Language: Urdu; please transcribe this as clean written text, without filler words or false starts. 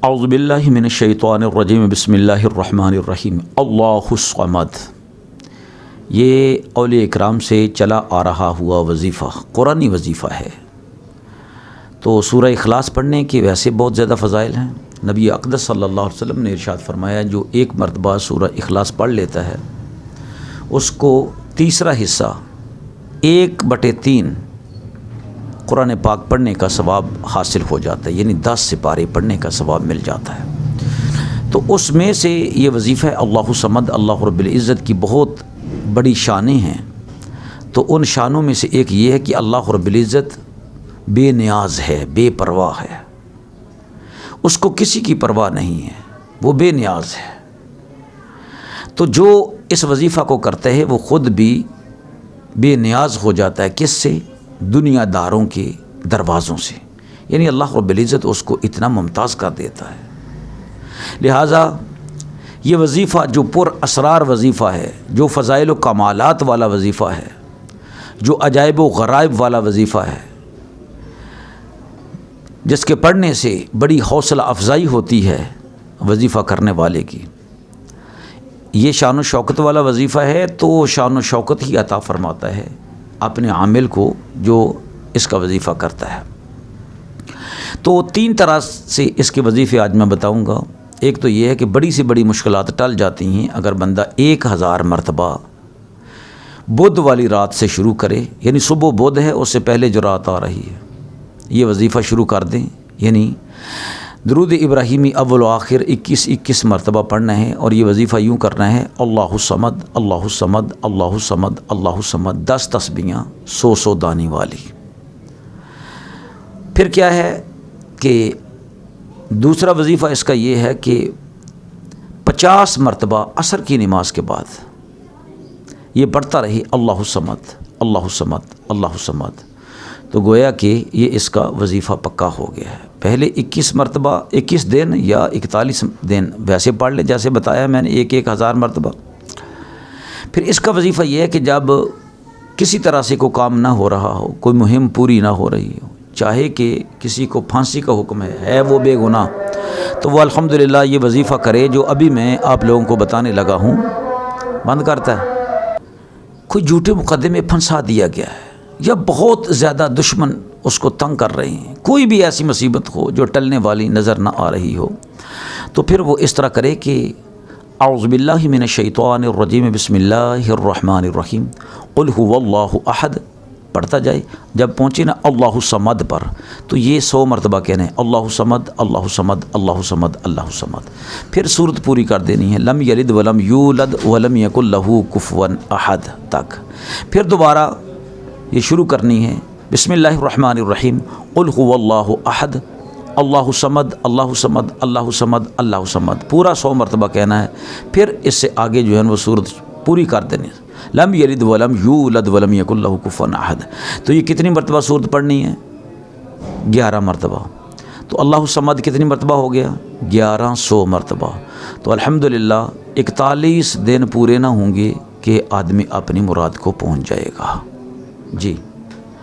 اعوذ باللہ من الشیطان الرجیم بسم اللہ الرحمن الرحیم اللہ الصمد۔ یہ اولیاء اکرام سے چلا آ رہا ہوا وظیفہ قرآنی وظیفہ ہے۔ تو سورہ اخلاص پڑھنے کے ویسے بہت زیادہ فضائل ہیں۔ نبی اقدس صلی اللہ علیہ وسلم نے ارشاد فرمایا جو ایک مرتبہ سورہ اخلاص پڑھ لیتا ہے اس کو تیسرا حصہ 1/3 قرآن پاک پڑھنے کا ثواب حاصل ہو جاتا ہے، یعنی 10 سپارے پڑھنے کا ثواب مل جاتا ہے۔ تو اس میں سے یہ وظیفہ اللہ الصمد اللہ رب العزت کی بہت بڑی شانیں ہیں۔ تو ان شانوں میں سے ایک یہ ہے کہ اللہ رب العزت بے نیاز ہے، بے پرواہ ہے، اس کو کسی کی پرواہ نہیں ہے، وہ بے نیاز ہے۔ تو جو اس وظیفہ کو کرتا ہے وہ خود بھی بے نیاز ہو جاتا ہے، کس سے؟ دنیا داروں کے دروازوں سے، یعنی اللہ رب العزت اس کو اتنا ممتاز کر دیتا ہے۔ لہٰذا یہ وظیفہ جو پر اسرار وظیفہ ہے، جو فضائل و کمالات والا وظیفہ ہے، جو عجائب و غرائب والا وظیفہ ہے، جس کے پڑھنے سے بڑی حوصلہ افزائی ہوتی ہے وظیفہ کرنے والے کی، یہ شان و شوکت والا وظیفہ ہے، تو شان و شوکت ہی عطا فرماتا ہے اپنے عامل کو جو اس کا وظیفہ کرتا ہے۔ تو 3 طرح سے اس کے وظیفے آج میں بتاؤں گا۔ ایک تو یہ ہے کہ بڑی سے بڑی مشکلات ٹل جاتی ہیں اگر بندہ 1000 مرتبہ بدھ والی رات سے شروع کرے، یعنی صبح بدھ ہے اس سے پہلے جو رات آ رہی ہے یہ وظیفہ شروع کر دیں، یعنی درود ابراہیمی اول و آخر 21 مرتبہ پڑھنا ہے، اور یہ وظیفہ یوں کرنا ہے اللہ الصمد اللہ الصمد اللہ الصمد اللہ الصمد 10 تسبیحاں 100 دانی والی۔ پھر کیا ہے کہ دوسرا وظیفہ اس کا یہ ہے کہ 50 مرتبہ عصر کی نماز کے بعد یہ پڑھتا رہی اللہ الصمد اللہ الصمد اللہ الصمد، تو گویا کہ یہ اس کا وظیفہ پکا ہو گیا ہے۔ پہلے 21 مرتبہ 21 دن یا 41 دن ویسے پڑھ لے جیسے بتایا میں نے 1000 مرتبہ۔ پھر اس کا وظیفہ یہ ہے کہ جب کسی طرح سے کوئی کام نہ ہو رہا ہو، کوئی مہم پوری نہ ہو رہی ہو، چاہے کہ کسی کو پھانسی کا حکم ہے وہ بے گناہ، تو وہ الحمدللہ یہ وظیفہ کرے جو ابھی میں آپ لوگوں کو بتانے لگا ہوں۔ بند کرتا ہے، کوئی جھوٹے مقدمے پھنسا دیا گیا ہے یا بہت زیادہ دشمن اس کو تنگ کر رہے ہیں، کوئی بھی ایسی مصیبت ہو جو ٹلنے والی نظر نہ آ رہی ہو، تو پھر وہ اس طرح کرے کہ اعوذ باللہ من الشیطان الرجیم بسم اللہ الرحمن الرحیم قل هو اللہ احد پڑھتا جائے۔ جب پہنچے نا اللہ الصمد پر تو یہ 100 مرتبہ کہنا ہے اللہ الصمد اللہ الصمد اللہ الصمد اللہ الصمد، پھر صورت پوری کر دینی ہے لم یلد ولم یولد ولم یکن لہ کفوا احد تک۔ پھر دوبارہ یہ شروع کرنی ہے بسم اللہ الرحمن الرحیم قل هو اللہ احد اللہ الصمد اللہ الصمد اللہ الصمد اللہ الصمد، پورا 100 مرتبہ کہنا ہے۔ پھر اس سے آگے جو ہے وہ صورت پوری کر دینی ہے لم یلد ولم یولد ولم یکن لہ کفوا احد۔ تو یہ کتنی مرتبہ صورت پڑھنی ہے؟ 11 مرتبہ۔ تو اللہ الصمد کتنی مرتبہ ہو گیا؟ 1100 مرتبہ۔ تو الحمدللہ 41 دن پورے نہ ہوں گے کہ آدمی اپنی مراد کو پہنچ جائے گا۔ جی